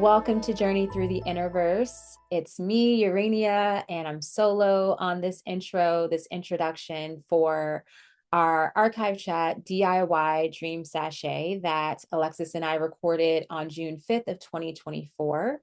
Welcome to Journey Through the Interverse. It's me, Urania, and I'm solo on this introduction for our archive chat DIY Dream Sachet that Alexis and I recorded on June 5th of 2024.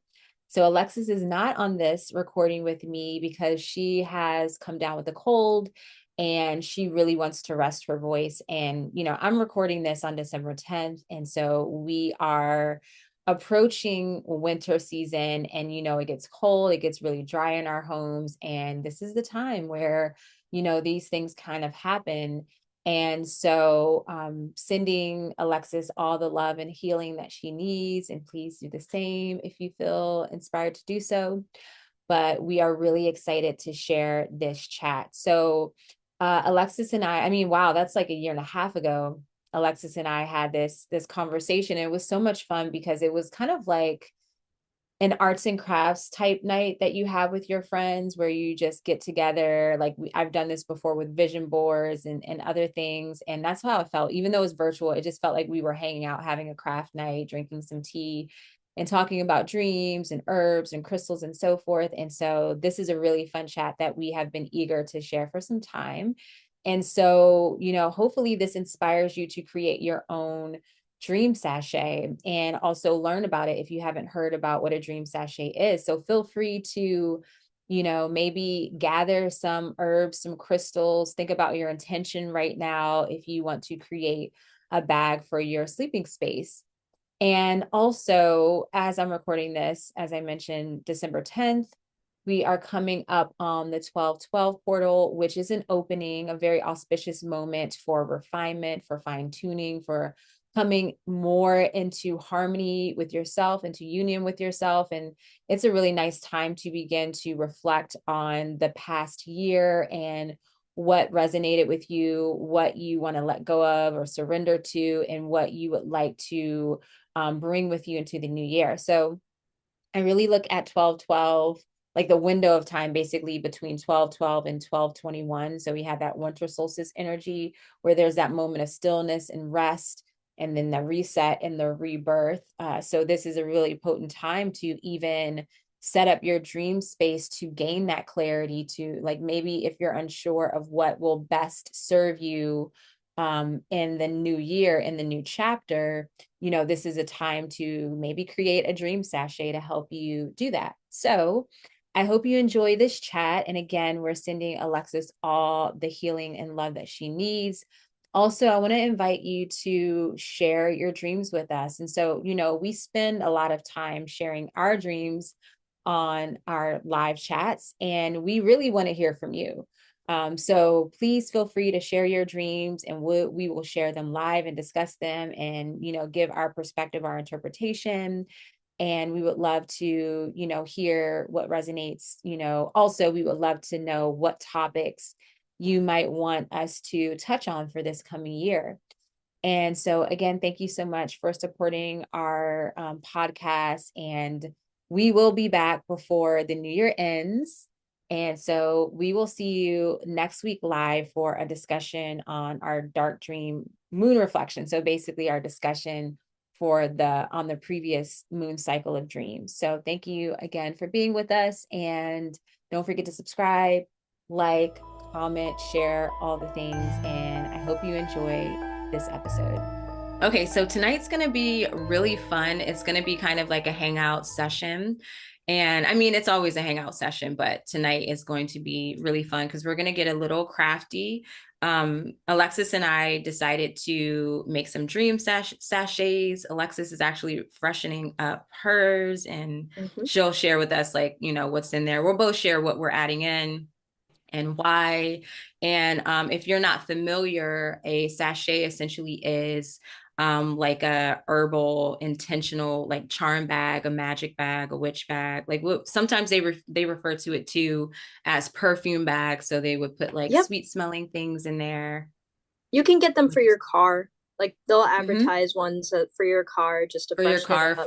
So Alexis is not on this recording with me because she has come down with a cold and she really wants to rest her voice. And, I'm recording this on December 10th. And so we are approaching winter season and it gets cold, it gets really dry in our homes, and this is the time where these things kind of happen. And so sending Alexis all the love and healing that she needs, and please do the same if you feel inspired to do so. But we are really excited to share this chat. So Alexis and I mean, wow, that's like a year and a half ago. Alexis and I had this conversation. It was so much fun because it was kind of like an arts and crafts type night that you have with your friends where you just get together. Like I've done this before with vision boards and other things. And that's how it felt. Even though it was virtual, it just felt like we were hanging out, having a craft night, drinking some tea and talking about dreams and herbs and crystals and so forth. And so this is a really fun chat that we have been eager to share for some time. And so, hopefully this inspires you to create your own dream sachet and also learn about it if you haven't heard about what a dream sachet is. So feel free to, maybe gather some herbs, some crystals, think about your intention right now if you want to create a bag for your sleeping space. And also, as I'm recording this, as I mentioned, December 10th, we are coming up on the 1212 portal, which is an opening, a very auspicious moment for refinement, for fine tuning, for coming more into harmony with yourself, into union with yourself. And it's a really nice time to begin to reflect on the past year and what resonated with you, what you want to let go of or surrender to, and what you would like to bring with you into the new year. So I really look at 1212, like the window of time basically between 1212 and 1221. So we have that winter solstice energy where there's that moment of stillness and rest, and then the reset and the rebirth. So this is a really potent time to even set up your dream space to gain that clarity, to like maybe if you're unsure of what will best serve you in the new year, in the new chapter, this is a time to maybe create a dream sachet to help you do that. So I hope you enjoy this chat. And again, we're sending Alexis all the healing and love that she needs. Also, I want to invite you to share your dreams with us. And so, we spend a lot of time sharing our dreams on our live chats, and we really want to hear from you. So please feel free to share your dreams, and we will share them live and discuss them and, give our perspective, our interpretation. And we would love to, hear what resonates. Also, we would love to know what topics you might want us to touch on for this coming year. And so again, thank you so much for supporting our podcast. And we will be back before the new year ends. And so we will see you next week live for a discussion on our dark dream moon reflection. So basically our discussion on the previous moon cycle of dreams. So thank you again for being with us, and don't forget to subscribe, like, comment, share, all the things. And I hope you enjoy this episode. Okay, so tonight's going to be really fun. It's going to be kind of like a hangout session. And I mean, it's always a hangout session, but tonight is going to be really fun because we're going to get a little crafty. Alexis and I decided to make some dream sachets. Alexis is actually freshening up hers, and she'll share with us, like, what's in there. We'll both share what we're adding in and why. And if you're not familiar, a sachet essentially is like a herbal intentional like charm bag, a magic bag, a witch bag. Like sometimes they refer to it too as perfume bags. So they would put like sweet smelling things in there. You can get them for your car. Like they'll advertise ones for your car just to for your freshen it car, up.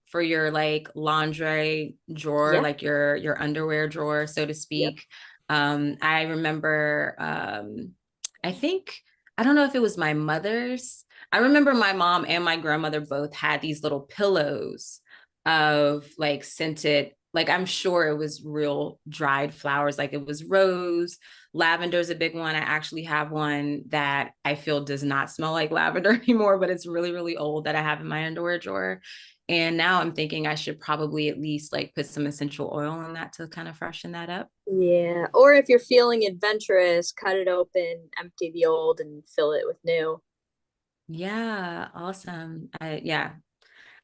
for your like lingerie drawer, like your underwear drawer, so to speak. I remember I think, I don't know if it was my mother's. I remember my mom and my grandmother both had these little pillows of like scented, like I'm sure it was real dried flowers. Like it was rose, lavender is a big one. I actually have one that I feel does not smell like lavender anymore, but it's really, really old that I have in my underwear drawer. And now I'm thinking I should probably at least like put some essential oil in that to kind of freshen that up. Yeah. Or if you're feeling adventurous, cut it open, empty the old, and fill it with new. Yeah, awesome. Yeah,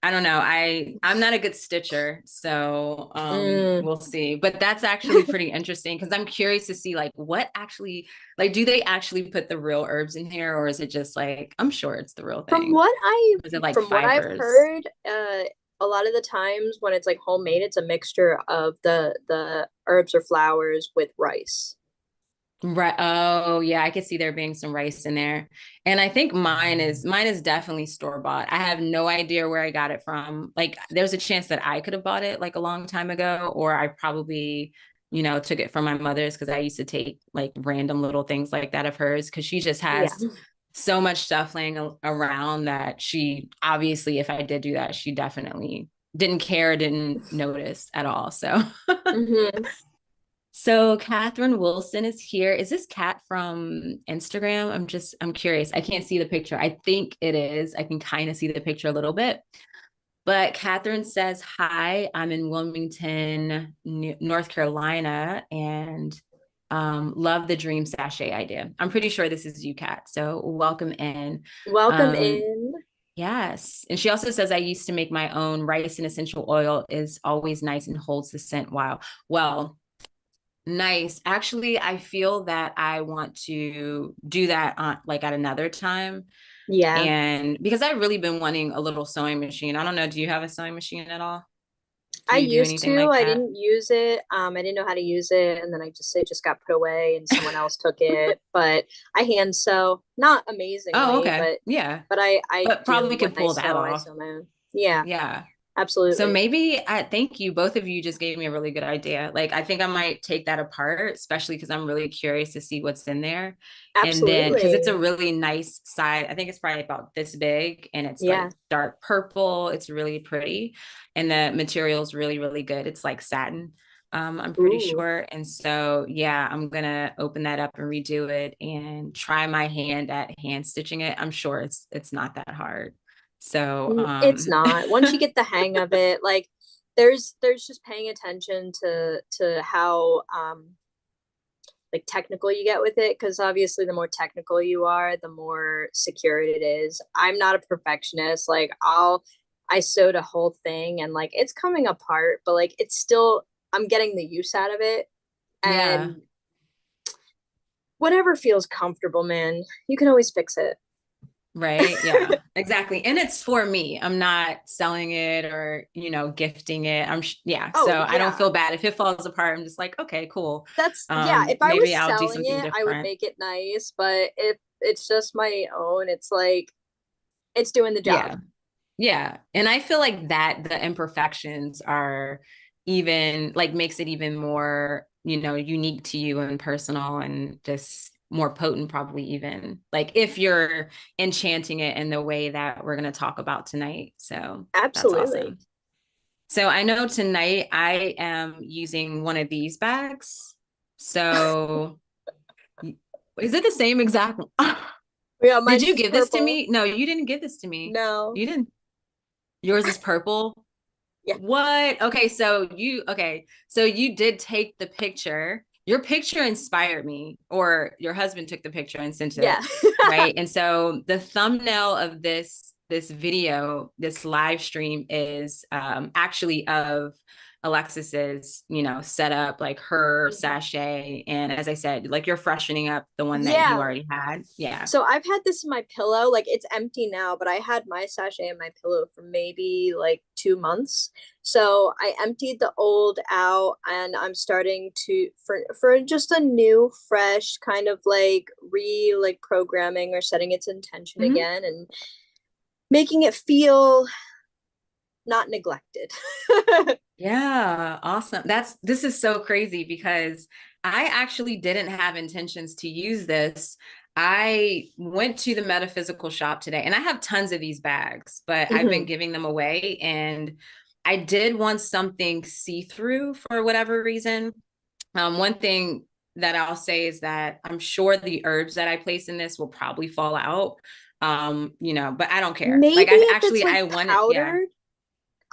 I don't know. I'm not a good stitcher, so Mm. we'll see. But that's actually pretty interesting because I'm curious to see like what actually like do they actually put the real herbs in here or is it just like I'm sure it's the real From thing. what I Is it like from what I've fibers? heard, a lot of the times when it's like homemade, it's a mixture of the herbs or flowers with rice. Right. Oh, yeah, I could see there being some rice in there. And I think mine is definitely store bought. I have no idea where I got it from. Like there's a chance that I could have bought it like a long time ago, or I probably, took it from my mother's because I used to take like random little things like that of hers because she just Yeah. has so much stuff laying around that she obviously, if I did do that, she definitely didn't care, didn't notice at all. So Hmm. so Catherine Wilson is here. Is this Kat from Instagram? I'm curious. I can't see the picture. I think it is. I can kind of see the picture a little bit. But Catherine says, hi, I'm in Wilmington, North Carolina, and love the dream sachet idea. I'm pretty sure this is you, Kat. So welcome in. Welcome Um, in. yes. And she also says, I used to make my own rice and essential oil is always nice and holds the scent. Wow. Well, nice. Actually, I feel that I want to do that on like at another time. Yeah. And because I've really been wanting a little sewing machine. I don't know, do you have a sewing machine at all? Do I you do used anything to. like I that? didn't use it. I didn't know how to use it, and then it just got put away, and someone else took it. But I hand sew, not Oh, amazingly, okay. Yeah. but I But do probably when could pull that I off. sew my own. Yeah, Yeah. So absolutely, maybe I thank you. Both of you just gave me a really good idea. Like I think I might take that apart, especially because I'm really curious to see what's in there. And then because it's a absolutely. really nice size, I think it's probably about this big and it's like Yeah. dark purple. It's really pretty. And the material is really, really good. It's like satin. I'm pretty Ooh. sure. And so yeah, I'm gonna open that up and redo it and try my hand at hand stitching it. I'm sure it's not that hard. So It's not. Once you get the hang of it, like there's just paying attention to how like technical you get with it because obviously the more technical you are, the more secure it is. I'm not a perfectionist. Like I sewed a whole thing and like it's coming apart, but like it's still I'm getting the use out of it yeah. and whatever feels comfortable, man. You can always fix it. Right. Yeah, exactly. And it's for me. I'm not selling it or, gifting it. Yeah. Oh, So I don't yeah. feel bad if it falls apart. I'm just like, okay, cool. That's yeah, if I Maybe was I'll do selling something it, I would different. make it nice, but if it's just my own, it's like it's doing the job. Yeah. Yeah. And I feel like that the imperfections are even like makes it even more, unique to you and personal and just more potent, probably even like if you're enchanting it in the way that we're going to talk about tonight. So that's Absolutely. awesome. So I know tonight I am using one of these bags. So is it the same exact? Yeah, Did mine's you just give this to purple. me? No, you didn't give this to me. No. You didn't. Yours is purple. Yeah. What? Okay. So you did take the picture. Your picture inspired me, or your husband took the picture and sent Yeah. it, right? And so the thumbnail of this video, this live stream is actually of Alexis's, set up like her Mhm. sachet. And as I said, like you're freshening up the one that you Yeah. already had. Yeah. So I've had this in my pillow. Like it's empty now, but I had my sachet in my pillow for maybe like 2 months. So I emptied the old out and I'm starting to for just a new, fresh kind of like programming or setting its intention Mhm. again and making it feel not neglected. Yeah, awesome. This is so crazy because I actually didn't have intentions to use this. I went to the metaphysical shop today and I have tons of these bags, but I've been Hmm. giving them away and I did want something see-through for whatever reason. One thing that I'll say is that I'm sure the herbs that I place in this will probably fall out. But I don't care. Like Maybe I if it's actually like I wanted, yeah. powdered,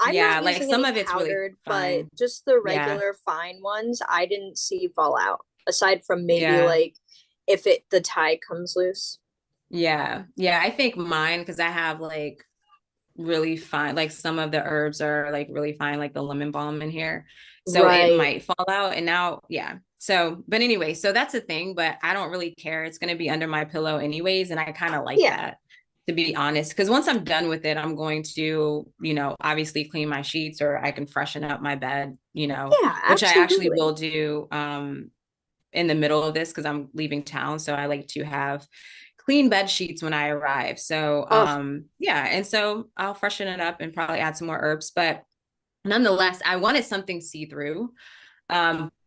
I'm Yeah, not like using some any of it's really powdered, but fine. just the Yeah. regular fine ones, I didn't see fall out. Aside from maybe Yeah. like if it the tie comes loose. Yeah. Yeah. I think mine, because I have like really fine, like some of the herbs are like really fine, like the lemon balm in here. So it Right. might fall out. And now, yeah. So, but anyway, so that's a thing, but I don't really care. It's going to be under my pillow anyways. And I kind of like Yeah. that, to be honest, because once I'm done with it, I'm going to, obviously clean my sheets or I can freshen up my bed, Yeah, which I actually absolutely. will do in the middle of this because I'm leaving town. So I like to have clean bed sheets when I arrive. So Oh, yeah, and so I'll freshen it up and probably add some more herbs. But nonetheless, I wanted something see-through.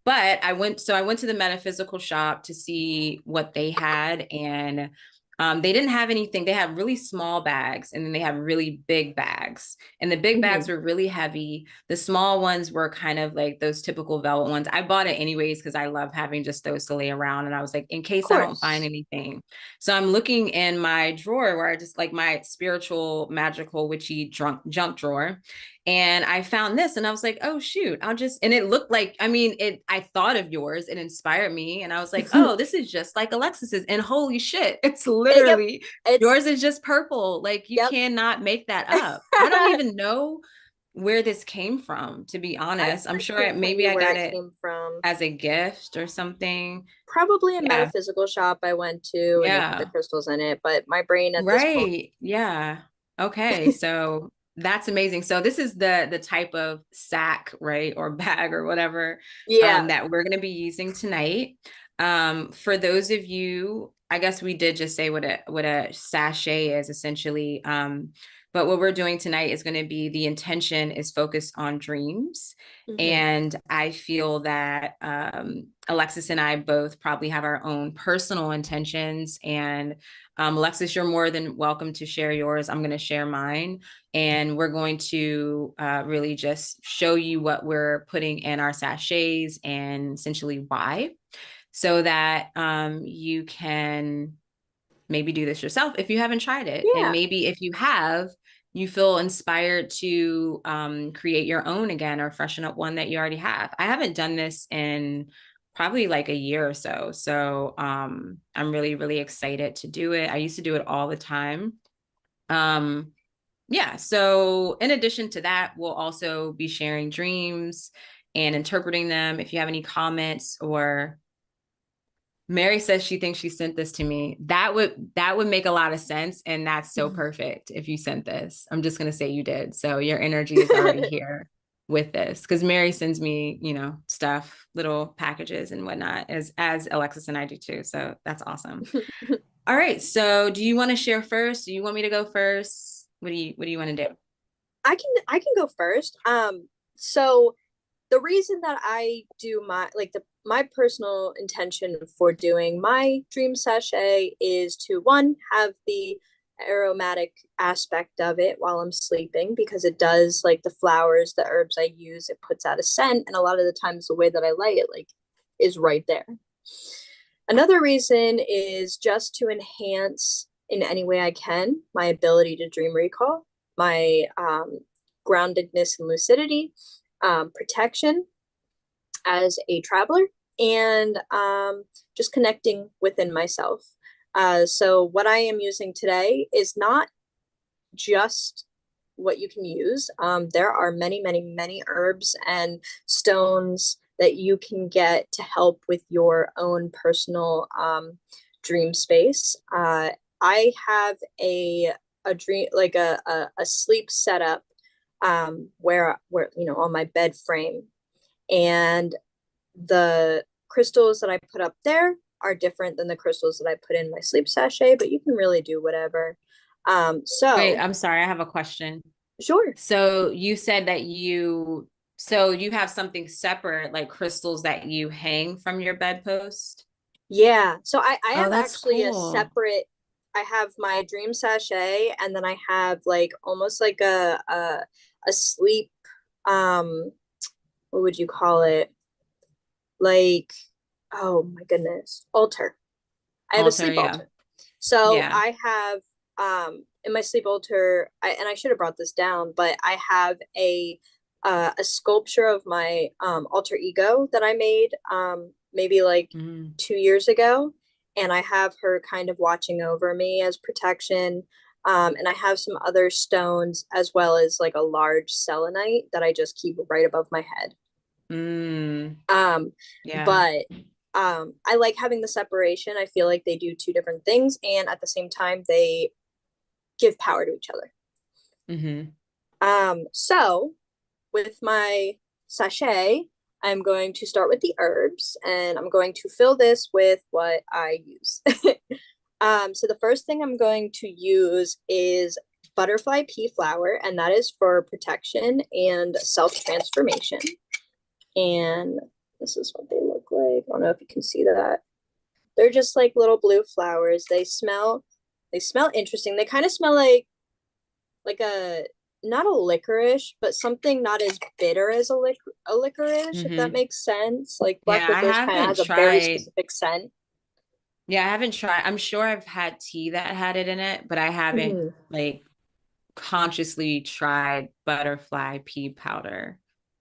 But I went to the metaphysical shop to see what they had, and they didn't have anything. They had really small bags, and then they have really big bags. And the big bags mhm. were really heavy. The small ones were kind of like those typical velvet ones. I bought it anyways because I love having just those to lay around. And I was like, in Of case I don't find course. anything. So I'm looking in my drawer where I just like my spiritual, magical, witchy junk drawer. And I found this and I was like, oh shoot, and it looked like, I thought of yours, it inspired me. And I was like, oh, this is just like Alexis's. And holy shit, it's Yep. literally It's yours is just purple. Like you yep. cannot make that up. I don't even know where this came from, to be honest. I'm I sure couldn't tell maybe you I where got it it came from. as a gift or something. Probably a Yeah. metaphysical shop I went to and they put the Yeah. crystals in it, but my brain at this point. Right. Yeah. Okay. So that's amazing. So this is the type of sack, right, or bag or whatever Yeah. that we're going to be using tonight. For those of you, I guess we did just say what a sachet is essentially. But what we're doing tonight is going to be the intention is focused on dreams. Hmm. And I feel that Alexis and I both probably have our own personal intentions. And Alexis, you're more than welcome to share yours. I'm going to share mine. And we're going to really just show you what we're putting in our sachets and essentially why, so that you can maybe do this yourself if you haven't tried it. And Yeah. maybe if you have, you feel inspired to create your own again or freshen up one that you already have. I haven't done this in probably like a year or so. So I'm really, really excited to do it. I used to do it all the time. Um, yeah. So in addition to that, we'll also be sharing dreams and interpreting them. If you have any comments, or Mary says she thinks she sent this to me. That would make a lot of sense. And that's so perfect if you sent this. I'm just gonna say you did. So your energy is already here with this. Because Mary sends me, stuff, little packages and whatnot, as Alexis and I do too. So that's awesome. All right. So do you want to share first? Do you want me to go first? What do you want to do? I can go first. So the reason that I do my personal intention for doing my dream sachet is to one have the aromatic aspect of it while I'm sleeping because it does like the flowers, the herbs I use, it puts out a scent, and a lot of the times the way that I lay it like is right there. Another reason is just to enhance in any way I can my ability to dream recall, my groundedness and lucidity, protection as a traveler, and just connecting within myself. So, what I am using today is not just what you can use. There are many, many, many herbs and stones that you can get to help with your own personal dream space. I have a dream like a sleep setup where on my bed frame, and the crystals that I put up there are different than the crystals that I put in my sleep sachet, but you can really do whatever. Wait, So I'm sorry. I have a question. sure. So you said that you have something separate, like crystals that you hang from your bedpost. Yeah. So I Oh, have that's actually a cool. separate I have my dream sachet, and then I have like almost like a sleep um what would you call it? Like, oh my goodness, altar. I have a Alter, sleep yeah. altar. So Yeah. I have in my sleep altar, and I should have brought this down, but I have a sculpture of my alter ego that I made maybe like Mm. 2 years ago, and I have her kind of watching over me as protection. And I have some other stones as well as like a large selenite that I just keep right above my head. Mm. Um, Yeah. but I like having the separation. I feel like they do two different things, and at the same time, they give power to each other. Mm-hmm. So with my sachet, I'm going to start with the herbs, and I'm going to fill this with what I use. So the first thing I'm going to use is butterfly pea flower, and that is for protection and self transformation. And this is what they look like. I don't know if you can see that. They're just like little blue flowers. They smell interesting. They kind of smell like a not a licorice, but something not as bitter as a licorice, if that Mm-hmm. makes sense. Like black Yeah, I licorice kind of haven't has a very tried. specific scent. Yeah, I haven't tried. I'm sure I've had tea that had it in it, but I haven't Mm-hmm. like consciously tried butterfly pea powder.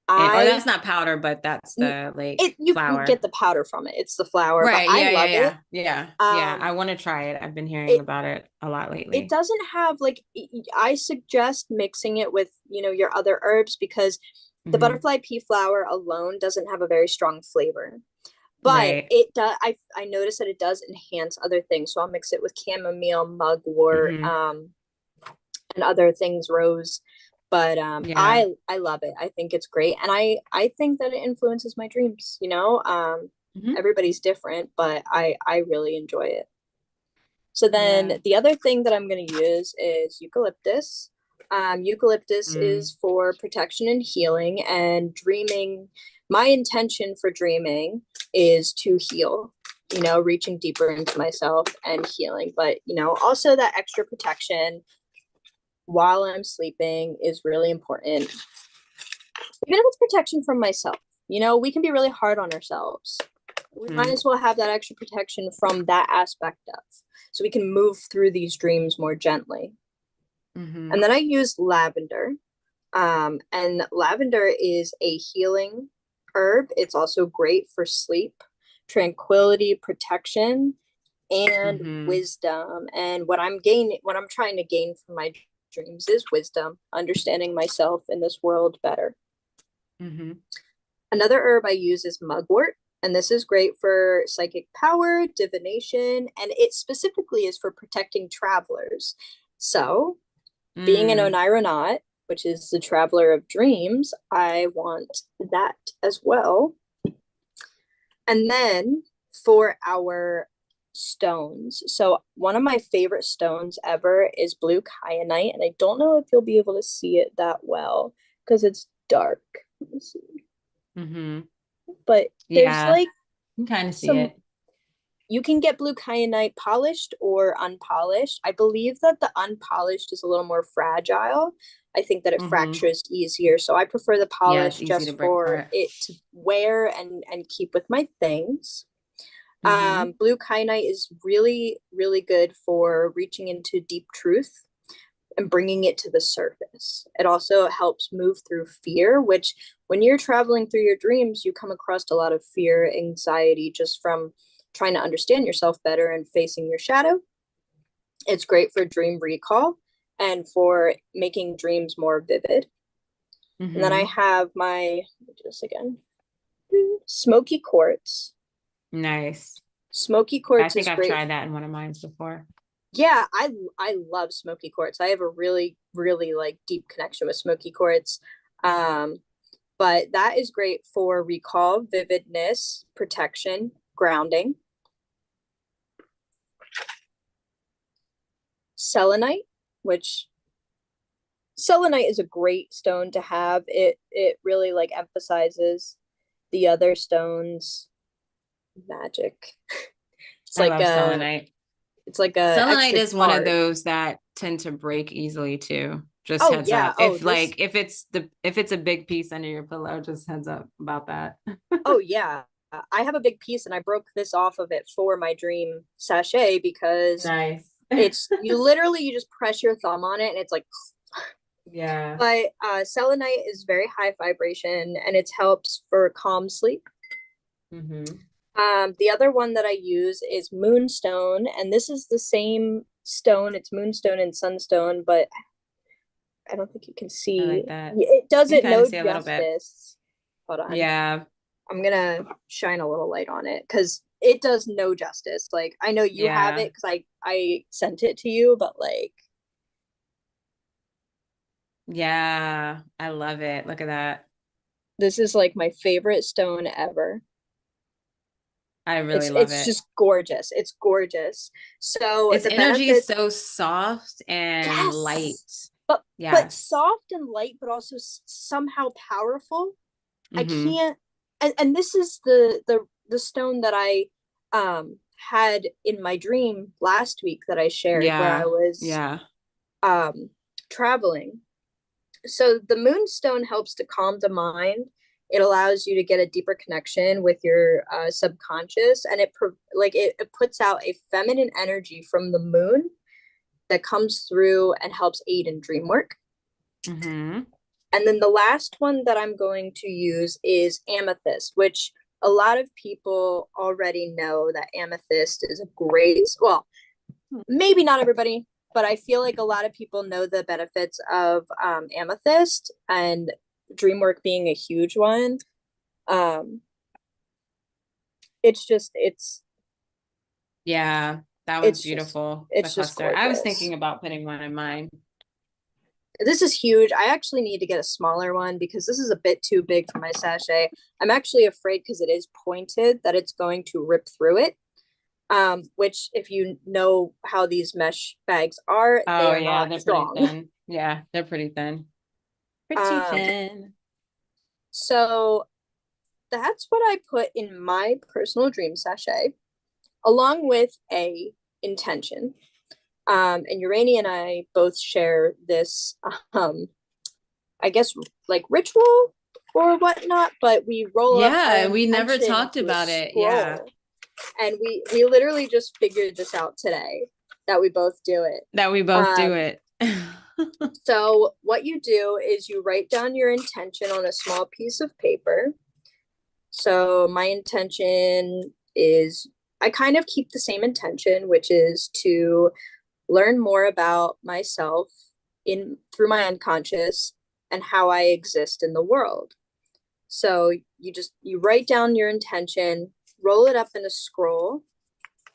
And or I that's not powder, but that's the like it you can get flower. the powder from it. It's the flower, but Right. I Yeah, yeah, love it. yeah. Yeah. Yeah. Um, I want to try it. I've been hearing it about it a lot it lately. doesn't have like I suggest mixing it with your other herbs because the Hmm. butterfly pea flower alone doesn't have a very strong flavor, but Right. it does. I notice that it does enhance other things, so I'll mix it with chamomile, mugwort, Hmm. and other things, rose. But Yeah. I love it. I think it's great, and I think that it influences my dreams. Hmm. Everybody's different, but I really enjoy it. So Yeah. then the other thing that I'm going to use is eucalyptus. Eucalyptus Mm. is for protection and healing and dreaming. My intention for dreaming is to heal, reaching deeper into myself and healing. But, also that extra protection while I'm sleeping is really important. Even if it's protection from myself, we can be really hard on ourselves. We might Mm. as well have that extra protection from that aspect of, so we can move through these dreams more gently. Hmm. And then I used lavender. And lavender is a healing herb. It's also great for sleep, tranquility, protection, and Hmm. wisdom. And what I'm trying to gain from my dreams is wisdom, understanding myself in this world better. Hmm. Another herb I use is mugwort, and this is great for psychic power, divination, and it specifically is for protecting travelers. So, being an Mm. Onironaut, which is the traveler of dreams, I want that as well. And then for our stones. So, one of my favorite stones ever is blue kyanite, and I don't know if you'll be able to see it that well because it's dark. Let me see. Hmm. But there's Yeah. like You can kind of see some it. you can get blue kyanite polished or unpolished. I believe that the unpolished is a little more fragile. I think that it Hmm. fractures easier. So I prefer the Yeah, it's polished easy to just break for apart. it to wear and keep with my things. Hmm. Blue kyanite is really, really good for reaching into deep truth and bringing it to the surface. It also helps move through fear, which when you're traveling through your dreams, you come across a lot of fear, anxiety just from trying to understand yourself better and facing your shadow. It's great for dream recall and for making dreams more vivid. And then I Hmm. have my, just again, smoky quartz. Nice. Smoky I quartz think is I've great. tried that in one of mine before. Yeah, I love smoky quartz. I have a really, really like deep connection with smoky quartz. Um, but that is great for recall, vividness, protection, grounding. Selenite, which selenite is a great stone to have. It really like emphasizes the other stones magic. It's I like love a selenite. it's like a Selenite extra is one of charge. those that tend to break easily too. Just Oh heads yeah. up. Oh, If this. like if it's a big piece under your pillow, just heads up about that. Oh yeah. I have a big piece and I broke this off of it for my dream sachet because Nice. it's you just press your thumb on it and it's like. Yeah. But selenite is very high vibration and it helps for calm sleep. Mm-hmm. The other one that I use is moonstone, and this is the same stone. It's moonstone and sunstone, but I don't think you can I see. like that. It does You can it kind of no see a little bit. justice. Hold on. Yeah. I'm gonna shine a little light on it because it does no justice. Like I know you have Yeah. it because I sent it to you, but like Yeah. I love it. Look at that. this is like my favorite stone ever. I really love It's it. just gorgeous. It's gorgeous. So Its the energy is benefits, so soft and light. yes, but Yes. soft and light, but also somehow powerful. I Mm-hmm. can't, and this is the stone that I had in my dream last week that I shared where I Yeah. was Yeah. um traveling. So the moonstone helps to calm the mind. It allows you to get a deeper connection with your subconscious, and it puts out a feminine energy from the moon that comes through and helps aid in dream work. Mm-hmm. And then the last one that I'm going to use is amethyst, which a lot of people already know that amethyst is a great, well, maybe not everybody, but I feel like a lot of people know the benefits of amethyst and dream work being a huge one. Um, it's just, Yeah. That was it's just, beautiful. The it's just cluster. I was gorgeous. thinking about putting one in mine. This is huge. I actually need to get a smaller one because this is a bit too big for my sachet. I'm actually afraid because it is pointed that it's going to rip through it. Which if you know how these mesh bags are, they Oh are yeah, not they're pretty strong. thin. Yeah, they're pretty thin. Pretty Um, thin. so that's what I put in my personal dream sachet, along with a intention. And Urania and I both share this, I guess, like ritual or whatnot, but we roll up our Yeah, we never intention talked into a about it. Yeah, scroll. And we literally just figured this out today that we both do it. that we both do Um, it. so what you do is you write down your intention on a small piece of paper. So my intention is I kind of keep the same intention, which is to learn more about myself in through my unconscious and how I exist in the world. So you write down your intention, roll it up in a scroll.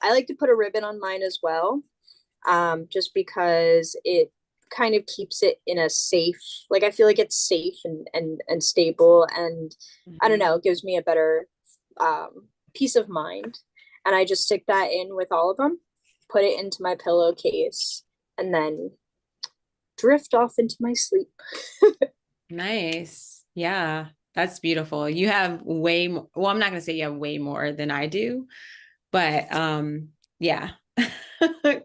I like to put a ribbon on mine as well, just because it kind of keeps it in a safe, like I feel like it's safe and stable, and I don't Mhm. know, it gives me a better peace of mind. And I just stick that in with all of them, put it into my pillowcase, and then drift off into my sleep. Nice. Yeah, that's beautiful. You have way more. Well, I'm not gonna say you have way more than I do, but yeah,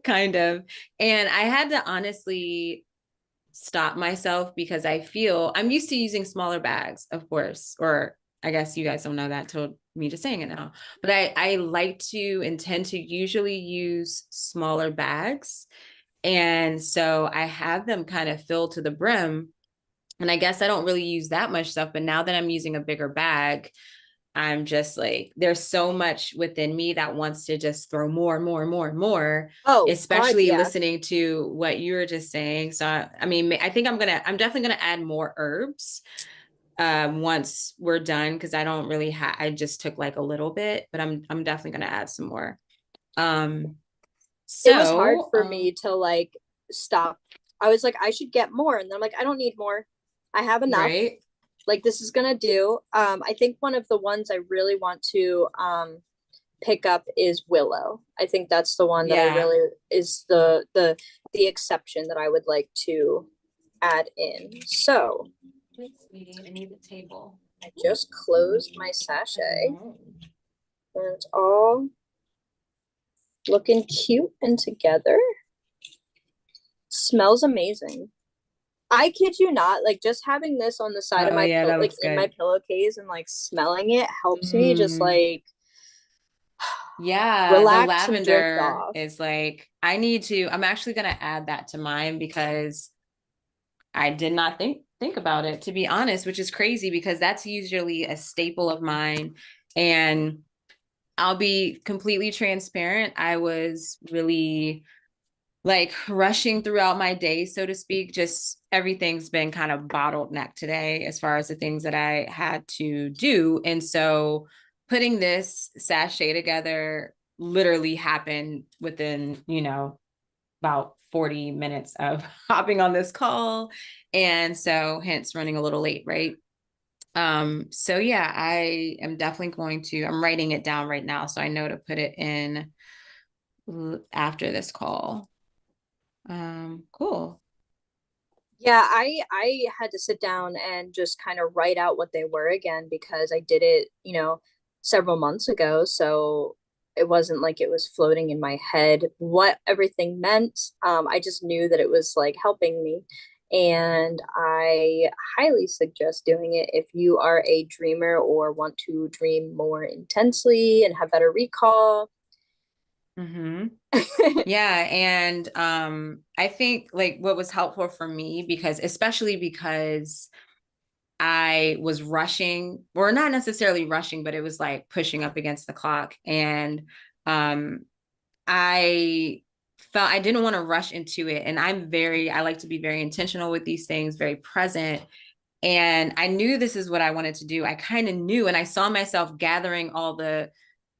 kind of. And I had to honestly stop myself because I feel I'm used to using smaller bags, of course, or I guess you guys don't know that till me just saying it now. But I like to intend to usually use smaller bags. And so I have them kind of filled to the brim. And I guess I don't really use that much stuff, but now that I'm using a bigger bag, I'm just like, there's so much within me that wants to just throw more, more, more, more, Oh God, especially yeah. listening to what you were just saying. So, I mean, I think I'm definitely going to add more herbs once we're done because I don't really have, I just took like a little bit, but I'm definitely going to add some more. Um, It was hard so, for me to like stop. I was like, I should get more, and then I'm like, I don't need more. I have enough. right. Like this is gonna do. I think one of the ones I really want to pick up is willow. I think that's the one that I Yeah. really is the exception that I would like to add in. So Wait, sweetie, I need the table. I just closed my I sachet, know. and it's all looking cute and together. Smells amazing. I kid you not, like just having this on the side of Oh my yeah, pill, that like looks in my good. pillowcase and like smelling it helps me just Mm. like Yeah, the relax and drift lavender off. is like, I'm actually gonna add that to mine because I did not think about it, to be honest, which is crazy because that's usually a staple of mine. And I'll be completely transparent. I was really like rushing throughout my day, so to speak. Just everything's been kind of bottleneck today as far as the things that I had to do. And so putting this sachet together literally happened within, about 40 minutes of hopping on this call. And so hence running a little late, right? So yeah, I am definitely I'm writing it down right now so I know to put it in after this call. Cool. Yeah, I had to sit down and just kind of write out what they were again because I did it, several months ago. So it wasn't like it was floating in my head what everything meant. I just knew that it was like helping me. And I highly suggest doing it if you are a dreamer or want to dream more intensely and have better recall. Mm-hmm. Yeah, and I think like what was helpful for me because especially because I was rushing, or not necessarily rushing, but it was like pushing up against the clock. And um, I felt I didn't want to rush into it. And I like to be very intentional with these things, very present. And I knew this is what I wanted to do. I kind of knew, and I saw myself gathering all the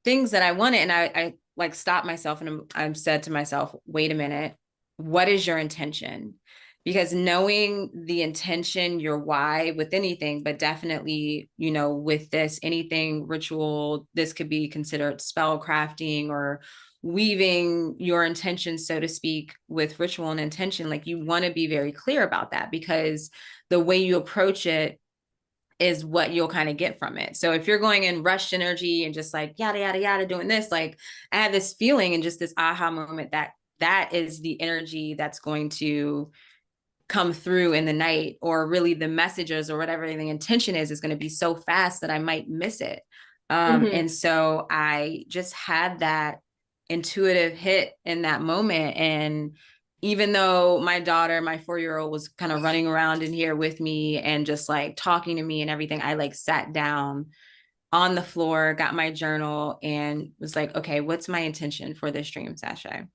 things that I wanted. And I like stopped myself and I said to myself, wait a minute, what is your intention? Because knowing the intention, your why with anything, but definitely, with this, anything ritual, this could be considered spell crafting or weaving your intention, so to speak, with ritual and intention. Like you want to be very clear about that because the way you approach it is what you'll kind of get from it. So if you're going in rushed energy and just like yada yada yada doing this, like I had this feeling and just this aha moment that that is the energy that's going to come through in the night, or really the messages or whatever the intention is going to be so fast that I might miss it. Hmm. And so I just had that intuitive hit in that moment. And even though my daughter, my 4-year old, was kind of running around in here with me and just like talking to me and everything, I like sat down on the floor, got my journal, and was like, okay, what's my intention for this dream session?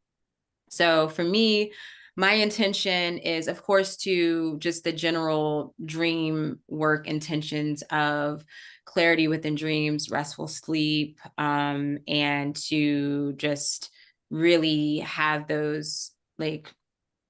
So for me, my intention is, of course, to just the general dream work intentions of clarity within dreams, restful sleep, and to just really have those like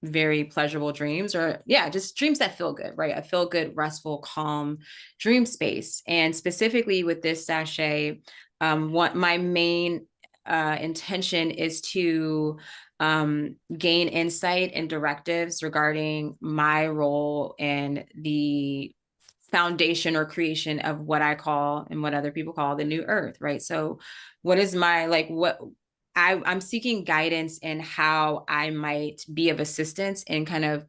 very pleasurable dreams, or yeah, just dreams that feel good, right? A feel good, restful, calm dream space. And specifically with this sachet, what my main intention is to gain insight and directives regarding my role in the foundation or creation of what I call and what other people call the new earth, right? So what is my like what I'm seeking guidance in how I might be of assistance in kind of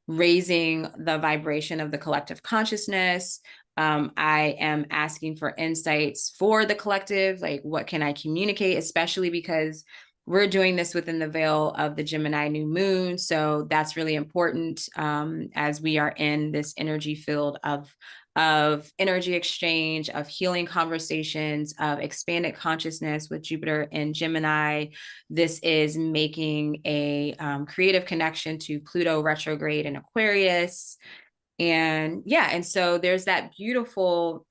raising the vibration of the collective consciousness. I am asking for insights for the collective, like what can I communicate, especially because we're doing this within the veil of the Gemini new moon. So that's really important as we are in this energy field of energy exchange, of healing conversations, of expanded consciousness with Jupiter and Gemini. This is making a creative connection to Pluto retrograde in Aquarius. And yeah, and so there's that beautiful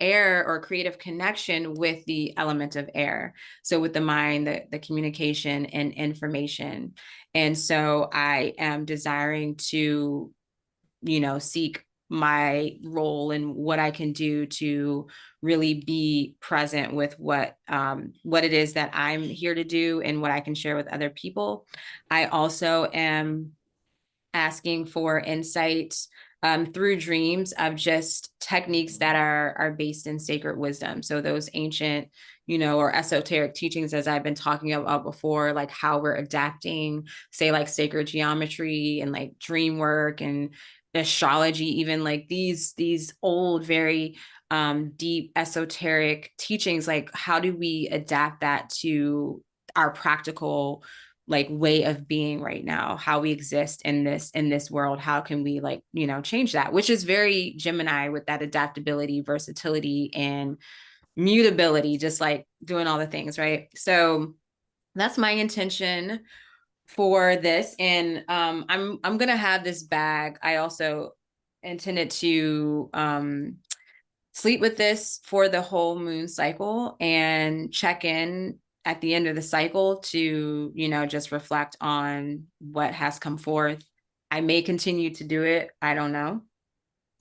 air or creative connection with the element of air. So with the mind, the communication and information. And so I am desiring to seek my role and what I can do to really be present with what it is that I'm here to do and what I can share with other people. I also am asking for insight through dreams of just techniques that are based in sacred wisdom. So those ancient, or esoteric teachings, as I've been talking about before, like how we're adapting, say, like sacred geometry and like dream work and astrology, even like these old, very deep esoteric teachings, like how do we adapt that to our practical like way of being right now, how we exist in this world, how can we like, you know, change that, which is very Gemini with that adaptability, versatility, and mutability, just like doing all the things, right? So that's my intention for this. And I'm gonna have this bag. I also intended to sleep with this for the whole moon cycle and check in at the end of the cycle to, you know, just reflect on what has come forth. I may continue to do it. I don't know.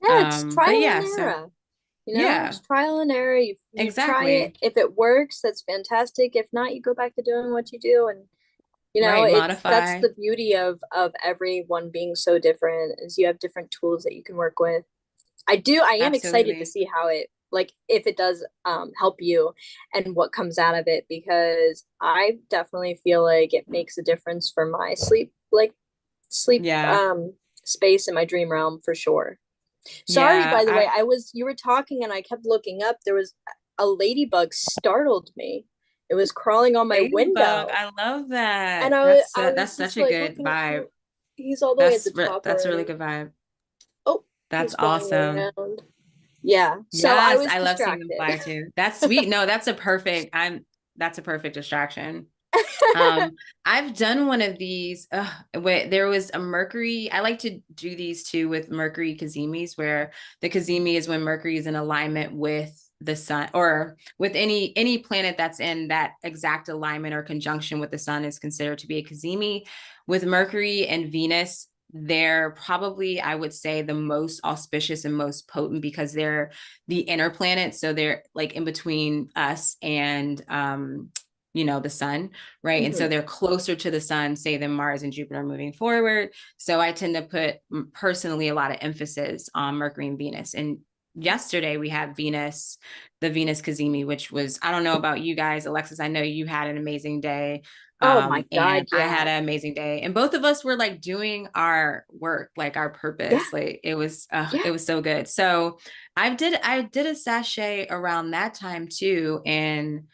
Yeah, it's But trial and yeah, so error. You know, yeah, it's trial and error. You try it. exactly. If it works, that's fantastic. If not, you go back to doing what you do. And you know, Right. it's that's Modify. the beauty of everyone being so different, is you have different tools that you can work with. I am excited to Absolutely. see how it, like, if it does help you and what comes out of it, because I definitely feel like it makes a difference for my sleep Yeah. space in my dream realm for sure. Sorry, Yeah. by the way, I you were talking and I kept looking up. There was a ladybug startled me. It was crawling on my Ladybug. window. I love And that. That's I was that's just such a like good looking, vibe. oh, he's all the way at the top That's a really already. good vibe. Oh, That's he's flying awesome. around. Yeah. So I Yes, was I love seeing them distracted. fly too. That's sweet. No, that's a perfect distraction. I've done one of these. Where there was a Mercury. I like to do these too with Mercury Kazimis, where the Kazimi is when Mercury is in alignment with the sun, or with any planet that's in that exact alignment or conjunction with the sun is considered to be a Kazimi. With Mercury and Venus, they're probably, I would say, the most auspicious and most potent because they're the inner planets. So they're like in between us and you know, the sun, right? And so Mhm. they're closer to the sun, say, than Mars and Jupiter moving forward. So I tend to put personally a lot of emphasis on Mercury and Venus. And yesterday we had Venus, the Venus Cazimi, which was, I don't know about you guys, Alexis, I know you had an amazing day. Oh my God, And I had yeah. an amazing day. And both of us were like doing our work, like our Yeah. purpose. Like Yeah. it was so good. So I did a sachet around that time too. And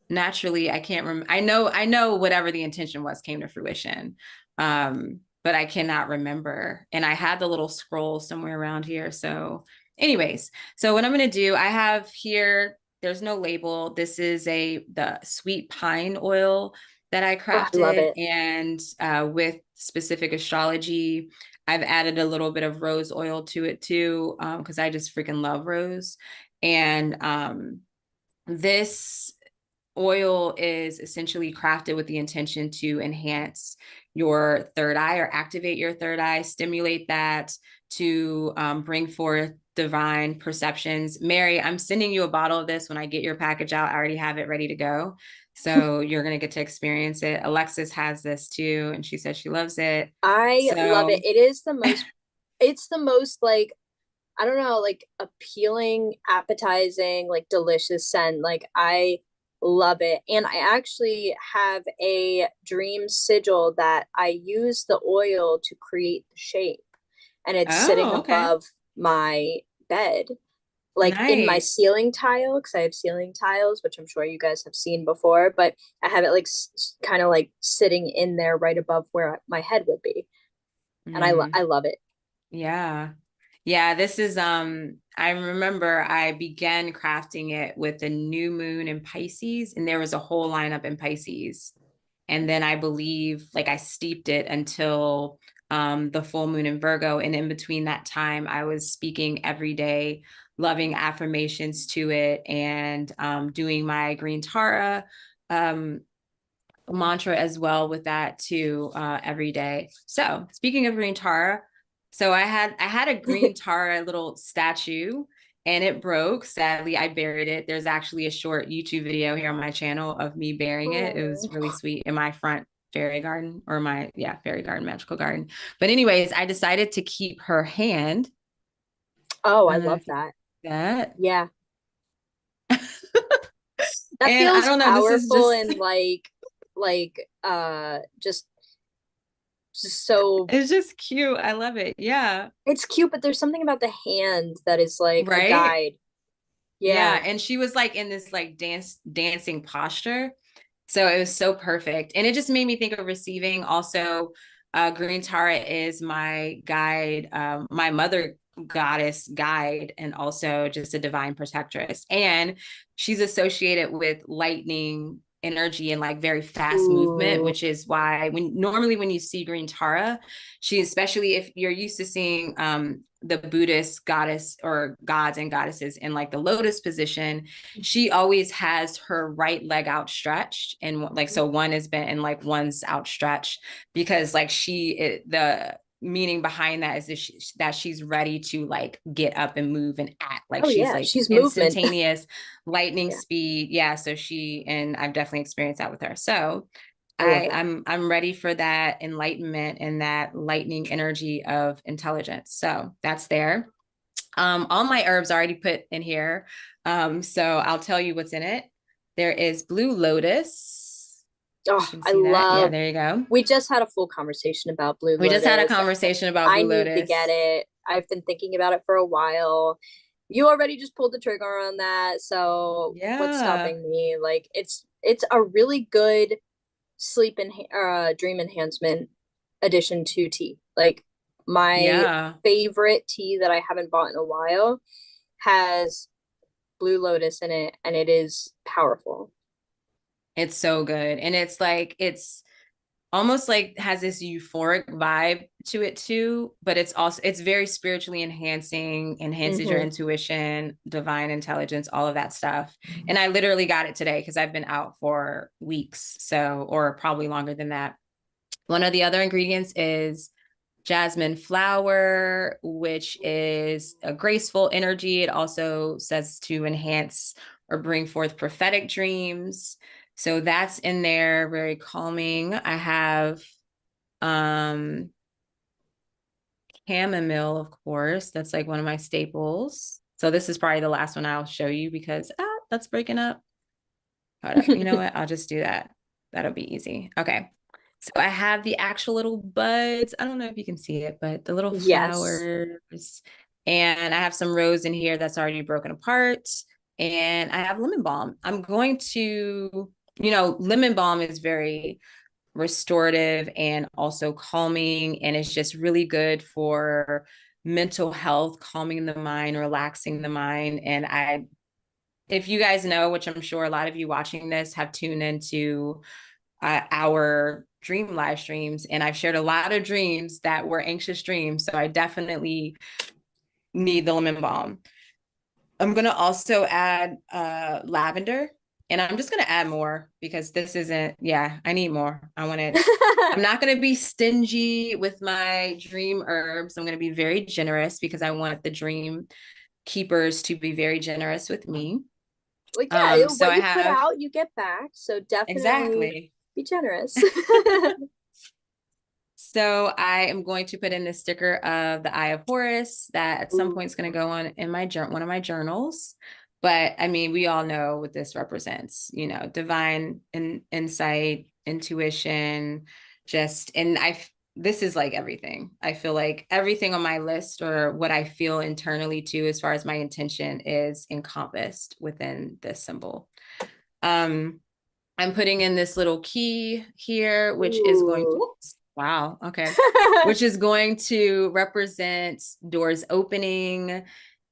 naturally I can't remember. I know whatever the intention was came to fruition. But I cannot remember. And I had the little scroll somewhere around here. So anyways, so what I'm going to do, I have here, there's no label. This is the sweet pine oil that I Oh, I love crafted, it. and with specific astrology, I've added a little bit of rose oil to it too, because I just freaking love rose. And this oil is essentially crafted with the intention to enhance your third eye or activate your third eye, stimulate that to bring forth divine perceptions. Mary, I'm sending you a bottle of this when I get your package out. I already have it ready to go. So you're going to get to experience it. Alexis has this too, and she says she loves it. I love it. So, It's the most like, I don't know, like appealing, appetizing, like delicious scent. Like I love it. And I actually have a dream sigil that I use the oil to create the shape. And it's sitting oh, okay. above my bed, like in my Nice. ceiling tile, because I have ceiling tiles, which I'm sure you guys have seen before, but I have it like kind of like sitting in there right above where my head would be. And Mm, I love it. yeah. Yeah, this is I remember I began crafting it with the new moon in Pisces, and there was a whole lineup in Pisces. And then I believe like I steeped it until the full moon in Virgo, and in between that time I was speaking every day loving affirmations to it, and doing my green Tara um mantra as well with that too, every day. So speaking of green Tara, so I had a green Tara little statue, and it broke. Sadly, I buried it. There's actually a short YouTube video here on my channel of me burying it. It was really Oh, sweet in my front fairy garden, or my, yeah, fairy garden, magical garden. But anyways, I decided to keep her hand. oh, I I don't know love if you that. see that. Yeah. That And I feels don't know, this is powerful just and like just So It's just cute. I love it. Yeah. it's cute, but there's something about the hand that is like a Right? guide. Yeah. Yeah. And she was like in this like dancing posture. So it was so perfect. And it just made me think of receiving. Also, Green Tara is my guide, my mother goddess guide, and also just a divine protectress. And she's associated with lightning energy and like very fast movement, Ooh. which is why when you see Green Tara, she, especially if you're used to seeing the Buddhist goddess or gods and goddesses in like the lotus position, she always has her right leg outstretched, and like so one is bent and like one's outstretched, because like the meaning behind that is that she's ready to like get up and move and act, like Oh she's yeah, like she's movement. instantaneous lightning Yeah, speed. Yeah, so and I've definitely experienced that with her. So I love it. I'm ready for that enlightenment and that lightning energy of intelligence. So that's there. All my herbs are already put in here. So I'll tell you what's in it. There is blue lotus. Oh, You can I see that. Yeah, love. there you go. We just had a full conversation about Blue We just had a Lotus. conversation about I blue need to get lotus. it. I've been thinking about it for a while. You already just pulled the trigger on that, so what's Yeah. stopping me? Like it's a really good dream enhancement addition to tea. Like my Yeah. favorite tea that I haven't bought in a while has Blue Lotus in it, and it is powerful. It's so good. And it's like, it's almost like has this euphoric vibe to it too, but it's very spiritually enhancing, enhances your Mm-hmm. intuition, divine intelligence, all of that stuff. And I literally got it today because I've been out for weeks, so, or probably longer than that. One of the other ingredients is jasmine flower, which is a graceful energy. It also says to enhance or bring forth prophetic dreams. So that's in there, very calming. I have um chamomile, of course. That's like one of my staples. So this is probably the last one I'll show you because that's breaking up. Hold up. You know what? I'll just do that. That'll be easy. Okay. So I have the actual little buds. I don't know if you can see it, but the little Yes. flowers. And I have some rose in here that's already broken apart. And I have lemon balm. I'm going to, lemon balm is very restorative and also calming. And it's just really good for mental health, calming the mind, relaxing the mind. And if you guys know, which I'm sure a lot of you watching this have tuned into our dream live streams, and I've shared a lot of dreams that were anxious dreams. So I definitely need the lemon balm. I'm going to also add lavender, and I'm just going to add more because this isn't, yeah, I need more. I'm not going to be stingy with my dream herbs. I'm going to be very generous because I want the dream keepers to be very generous with me. Like yeah, So what I you put have out, you get back. So definitely exactly. be generous. So I am going to put in the sticker of the Eye of Horus that at some Ooh. point is going to go on in one of my journals. But I mean, we all know what this represents, divine insight, intuition, this is like everything. I feel like everything on my list or what I feel internally too, as far as my intention, is encompassed within this symbol. Um, I'm putting in this little key here, which is going to, Ooh. wow, okay, which is going to represent doors opening, Ooh,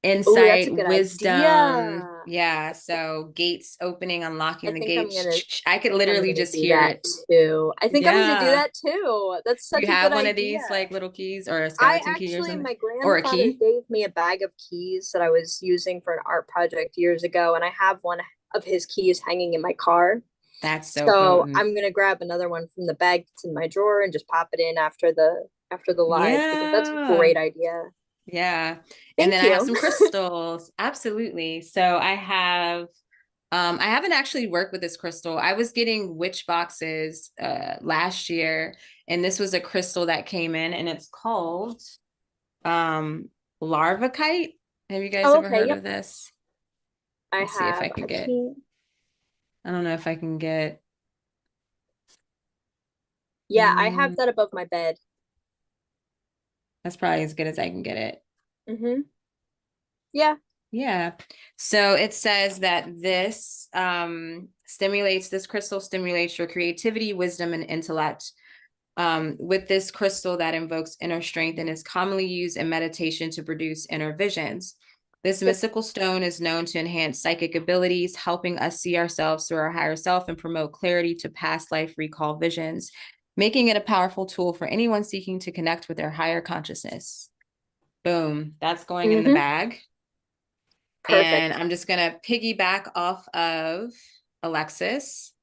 that's a insight, good wisdom. idea. Yeah, so gates opening, I unlocking the think I'm gonna gates. I I could think I'm literally gonna just do hear that it. too. I think I'm gonna do Yeah. that too. That's You such a good have one of idea. these like little keys or a I skeleton key or actually, something, my or a grandfather key. gave me a bag of keys that I was using for an art project years ago, and I have one of his keys hanging in my car. That's so So potent. I'm gonna grab another one from the bag that's in my drawer and just pop it in after the live because that's a Yeah. great idea. Yeah. And Thank then I have you. some crystals. Absolutely. So I haven't actually worked with this crystal. I was getting witch boxes last year, and this was a crystal that came in, and it's called um larvacite. Have you guys Oh, ever okay. heard Yep. of this? I Let's see if have. I can I get, can't. I don't know if I can get Yeah, I have mm, that above my bed. That's probably as good as I can get it. Mm-hmm. Yeah. Yeah. So it says that this crystal stimulates your creativity, wisdom, and intellect. With this crystal that invokes inner strength and is commonly used in meditation to produce inner visions. This Yep. mystical stone is known to enhance psychic abilities, helping us see ourselves through our higher self and promote clarity to past life recall visions, making it a powerful tool for anyone seeking to connect with their higher consciousness. Boom. That's going in the Mm-hmm. bag. And Perfect. I'm just going to piggyback off of Alexis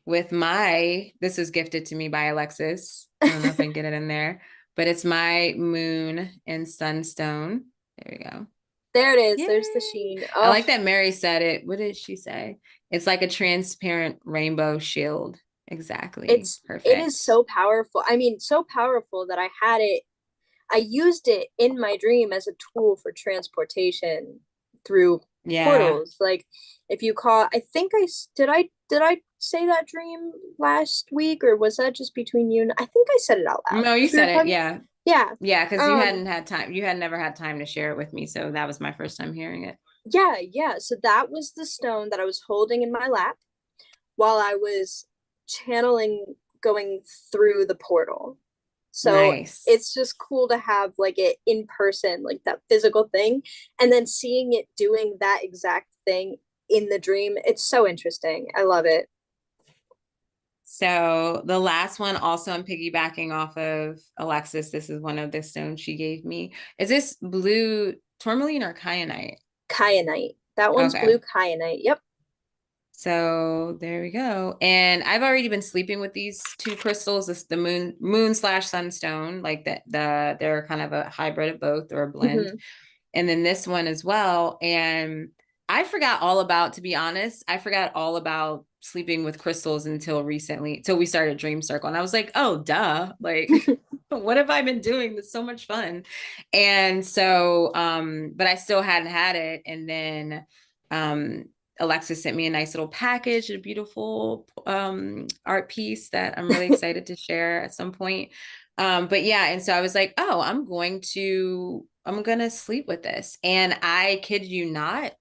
with this was gifted to me by Alexis. I don't know if I can get it in there, but it's my moon and sunstone. There we go. There it is. There's the Yay. sheen. I Oh, like that Mary said it. What did she say? It's like a transparent rainbow shield. Exactly. it is Perfect. so powerful. I mean, so powerful that I used it in my dream as a tool for transportation through Yeah. portals. Like if you call, I think did I say that dream last week, or was that just between you and I think I said it out loud No, you because we were said it. talking. Yeah. Yeah. Yeah. Because you Um, hadn't had time. You had never had time to share it with me. So that was my first time hearing it. yeah, yeah. So that was the stone that I was holding in my lap while I was channeling going through the portal. So Nice. it's just cool to have like it in person, like that physical thing, and then seeing it doing that exact thing in the dream. It's so interesting. I love it. So the last one, also I'm piggybacking off of Alexis. This is one of the stones she gave me. Is this blue tourmaline or kyanite? Kyanite. That one's Okay. blue kyanite. Yep. So there we go. And I've already been sleeping with these two crystals. This the moon slash sunstone, like they're kind of a hybrid of both or a blend. Mm-hmm. And then this one as well. And I forgot all about, to be honest, I forgot all about sleeping with crystals until recently, till we started Dream Circle. And I was like, oh, duh. Like, what have I been doing? That's so much fun. And so, but I still hadn't had it. And then um Alexis sent me a nice little package, a beautiful art piece that I'm really excited to share at some point. But yeah, and so I was like, oh, I'm gonna sleep with this. And I kid you not,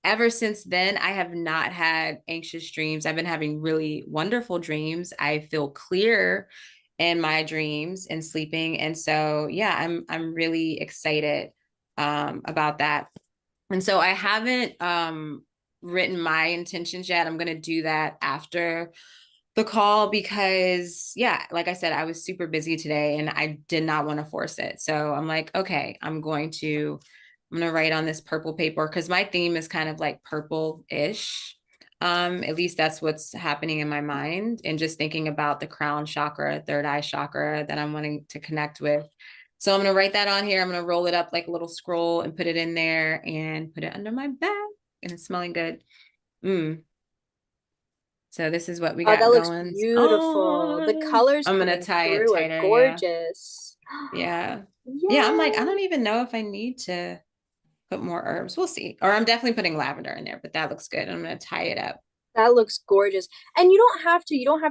ever since then, I have not had anxious dreams. I've been having really wonderful dreams. I feel clear in my dreams and sleeping. And so yeah, I'm really excited about that. And so I haven't written my intentions yet. I'm gonna do that after the call because yeah, like I said, I was super busy today and I did not want to force it. So I'm like, okay, I'm gonna write on this purple paper because my theme is kind of like purple-ish. At least that's what's happening in my mind. And just thinking about the crown chakra, third eye chakra that I'm wanting to connect with. So I'm gonna write that on here. I'm gonna roll it up like a little scroll and put it in there and put it under my bed. And it's smelling good. Mm. So this is what we Oh, that got looks going beautiful. The on. colors I'm gonna coming tie it through are tighter. Yeah. gorgeous. Yeah. Yeah. I'm like, I Yeah. don't even know if I need to put more herbs. We'll see. Or I'm definitely putting lavender in there, but that looks good. I'm gonna tie it up. That looks gorgeous. And you don't have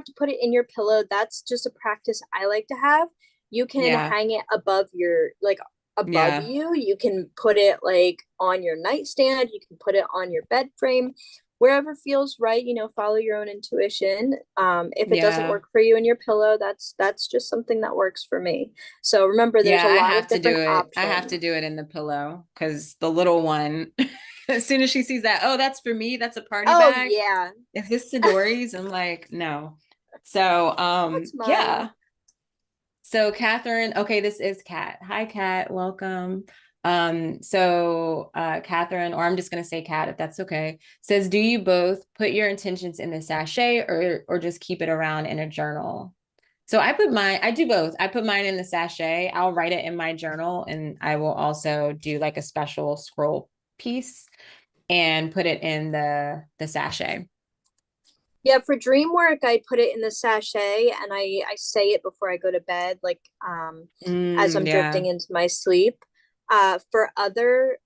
to put it in your pillow. That's just a practice I like to have. You can Yeah. hang it above your like above Yeah. you. You can put it like on your nightstand. You can put it on your bed frame. Wherever feels right, follow your own intuition. If it doesn't Yeah. work for you in your pillow, that's just something that works for me. So remember, there's Yeah. a I lot of have to do different it. I have to do options. it in the pillow because the little one, as soon as she sees that, oh, that's for me. That's a party Oh bag. yeah, Is this Sidori's? I'm like, no. So that's mine. yeah. So Catherine, okay, this is Kat. Hi, Kat. Welcome. Catherine, or I'm just gonna say Kat if that's okay, says, do you both put your intentions in the sachet or just keep it around in a journal? So I do both. I put mine in the sachet. I'll write it in my journal and I will also do like a special scroll piece and put it in the sachet. Yeah, for dream work, I put it in the sachet and I say it before I go to bed, like as I'm drifting Yeah. into my sleep. For other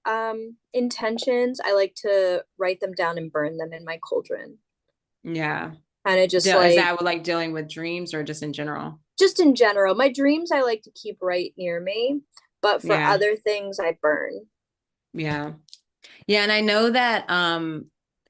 intentions, I like to write them down and burn them in my cauldron. Yeah. Kind of just Is like that like dealing with dreams or just in general? just in general. My dreams I like to keep right near me. but for Yeah. other things I burn. Yeah. Yeah, and I know that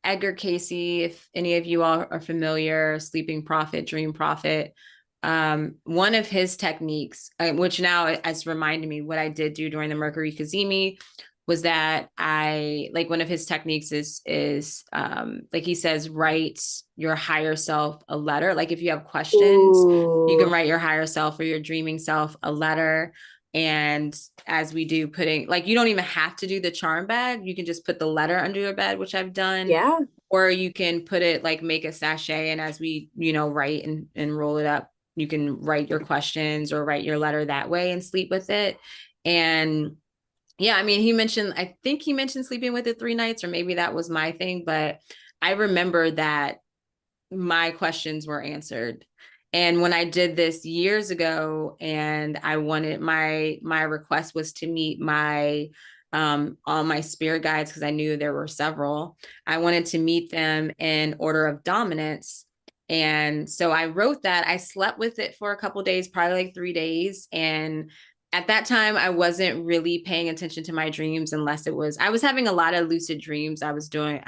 Edgar Casey, if any of you all are familiar, Sleeping Prophet, Dream Prophet, one of his techniques, which now has reminded me what I did do during the Mercury Kazemi, was that I like one of his techniques is like he says, write your higher self a letter. Like if you have questions, you can Ooh, write your higher self or your dreaming self a letter. And as we do, putting like you don't even have to do the charm bag. You can just put the letter under your bed, which I've done, yeah. or you can put it like make a sachet. And as we, write and roll it up, you can write your questions or write your letter that way and sleep with it. And yeah, I mean, I think he mentioned sleeping with it 3 nights, or maybe that was my thing, but I remember that my questions were answered. And when I did this years ago, and I wanted my request was to meet my all my spirit guides, because I knew there were several. I wanted to meet them in order of dominance. And so I wrote that. I slept with it for a couple of days, probably like 3 days. And at that time, I wasn't really paying attention to my dreams unless I was having a lot of lucid dreams. I was drinking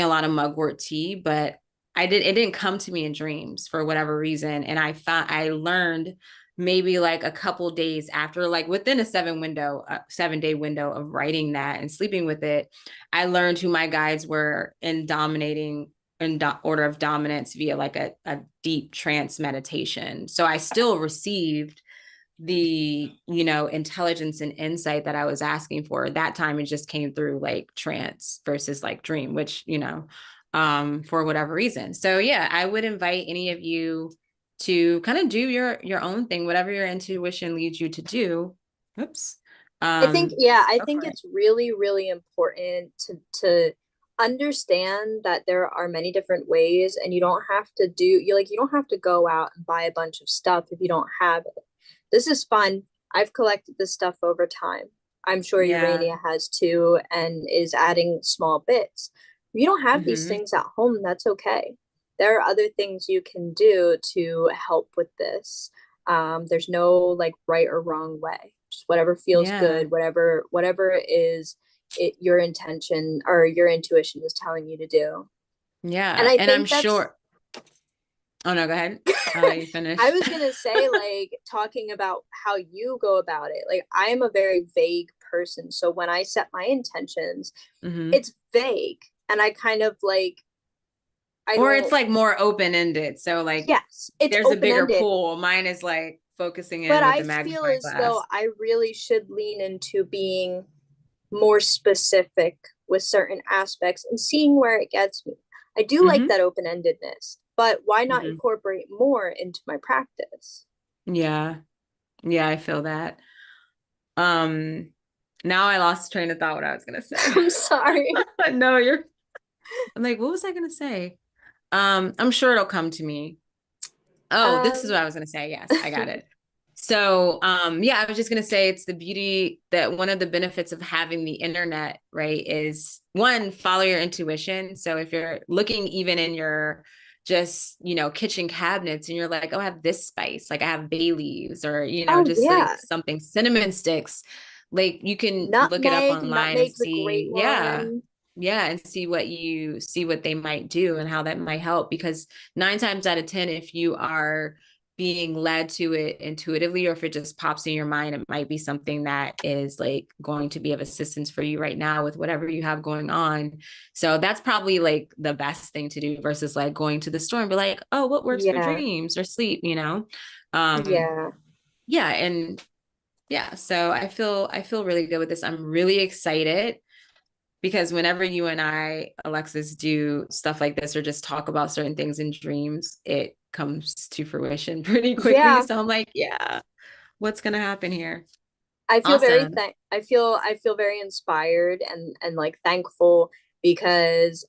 a lot of mugwort tea, but it didn't come to me in dreams for whatever reason. And I learned maybe like a couple days after, like within a 7-day window of writing that and sleeping with it, I learned who my guides were in dominating order of dominance via like a deep trance meditation. So I still received the intelligence and insight that I was asking for. That time it just came through like trance versus like dream, which for whatever reason. So yeah, I would invite any of you to kind of do your own thing, whatever your intuition leads you to do. Oops. I Go think for it. it's really, really important to understand that there are many different ways, and you don't have to go out and buy a bunch of stuff if you don't have it. This is fun. I've collected this stuff over time. I'm sure Yeah. Urania has too, and is adding small bits. If you don't have these Mm-hmm. things at home, that's okay. There are other things you can do to help with this. There's no like right or wrong way. Just whatever feels Yeah. good, whatever is your intention or your intuition is telling you to do. And Yeah. I And I'm think that's sure. Oh no, go ahead. I'll let you I finish. was gonna say, like, talking about how you go about it. Like, I am a very vague person. So when I set my intentions, Mm-hmm. it's vague. And I kind of like, I Or it's don't, like more open ended. So like yes, it's there's a open bigger ended. pool. Mine is like focusing But in with the I feel magnifying as though glass. I really should lean into being more specific with certain aspects and seeing where it gets me. I do like Mm-hmm. that open endedness, but why not Mm-hmm. incorporate more into my practice? Yeah. Yeah, I feel that. Um, Now I lost train of thought what I was gonna say. I'm sorry. No, I'm like, what was I gonna say? I'm sure it'll come to me. Oh, this is Um, what I was gonna say. Yes, I got it. So, yeah, I was just gonna say it's the beauty that one of the benefits of having the internet, right, is one, follow your intuition. So if you're looking even in your just, kitchen cabinets and you're like, oh, I have this spice, like I have bay leaves or, oh just like yeah, something cinnamon sticks, like you can look it up nutmeg. online and Nutmeg's a great see, yeah, one. yeah, and see what they might do and how that might help. Because 9 times out of 10, if you are being led to it intuitively, or if it just pops in your mind, it might be something that is like going to be of assistance for you right now with whatever you have going on. So that's probably like the best thing to do versus like going to the store and be like, oh, what works for Yeah, dreams or sleep. um yeah, yeah, and yeah, so I feel really good with this. I'm really excited because whenever you and I, Alexis, do stuff like this or just talk about certain things in dreams, it comes to fruition pretty quickly. yeah. So I'm like, yeah, what's gonna happen here? I feel very Awesome. I feel very inspired and like thankful because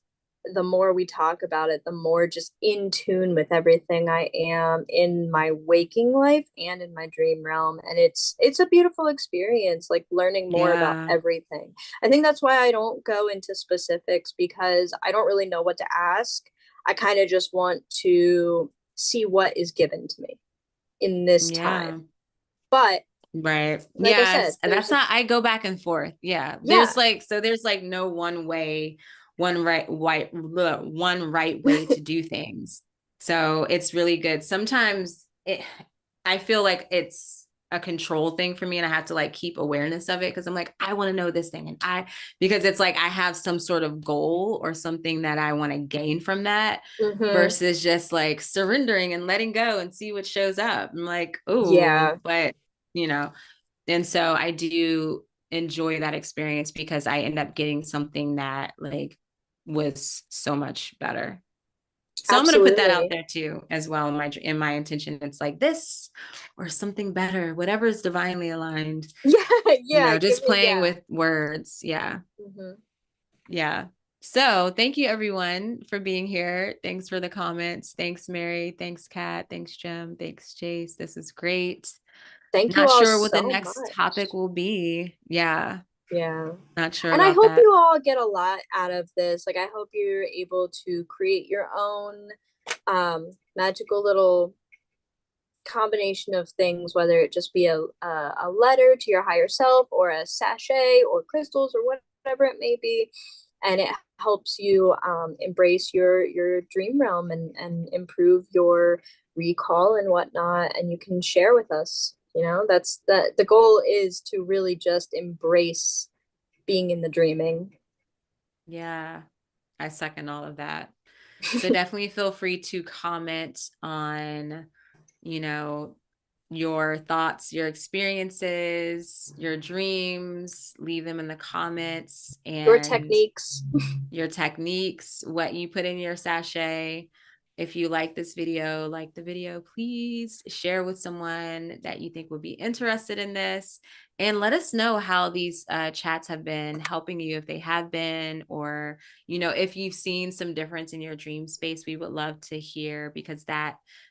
the more we talk about it, the more just in tune with everything I am in my waking life and in my dream realm. And it's a beautiful experience, like learning more about Yeah. everything. I think that's why I don't go into specifics because I don't really know what to ask. I kind of just want to see what is given to me in this Yeah. time. But Right. Like I Yes. said, there's That's not, just I go back and forth. Yeah. yeah. There's like no one way, one right way to do things. So it's really good. Sometimes I feel like it's a control thing for me and I have to like keep awareness of it because I'm like, I want to know this thing. Because it's like I have some sort of goal or something that I want to gain from that Mm-hmm. versus just like surrendering and letting go and see what shows up. I'm like, oh, Yeah, but you know, and so I do enjoy that experience because I end up getting something that like was so much better. So I'm gonna put that out absolutely. there too as well. In my intention, it's like this or something better, whatever is divinely aligned. Yeah, yeah, give Just it, playing yeah. with words. Yeah, Mm-hmm. yeah. So thank you everyone for being here. Thanks for the comments. Thanks Mary. Thanks Kat. Thanks Jim. Thanks Chase. This is great. Thank you Not all sure what the so next topic much. will be. Yeah, Yeah. not sure And I about hope that. you all get a lot out of this. Like, I hope you're able to create your own magical little combination of things, whether it just be a letter to your higher self or a sachet or crystals or whatever it may be. And it helps you embrace your dream realm and improve your recall and whatnot. And you can share with us. You know, that's the goal is to really just embrace being in the dreaming. Yeah, I second all of that. So definitely feel free to comment on, you know, your thoughts, your experiences, your dreams, leave them in the comments Your and techniques. your techniques, what you put in your sachet. If you like the video, please share with someone that you think would be interested in this. And let us know how these chats have been helping you, if they have been, or, if you've seen some difference in your dream space, we would love to hear because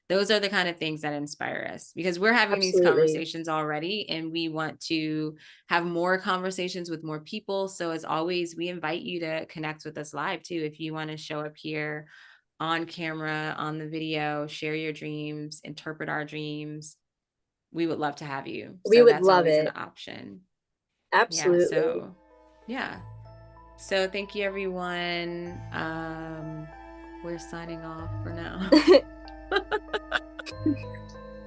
those are the kind of things that inspire us because we're having these Absolutely. conversations already and we want to have more conversations with more people. So as always, we invite you to connect with us live too. If you want to show up here on camera, on the video, share your dreams, interpret our dreams, we would love to have you. We So would that's love always an it. option. Yeah. Absolutely. So yeah. So thank you everyone. We're signing off for now.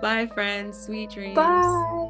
Bye friends. Sweet dreams. Bye.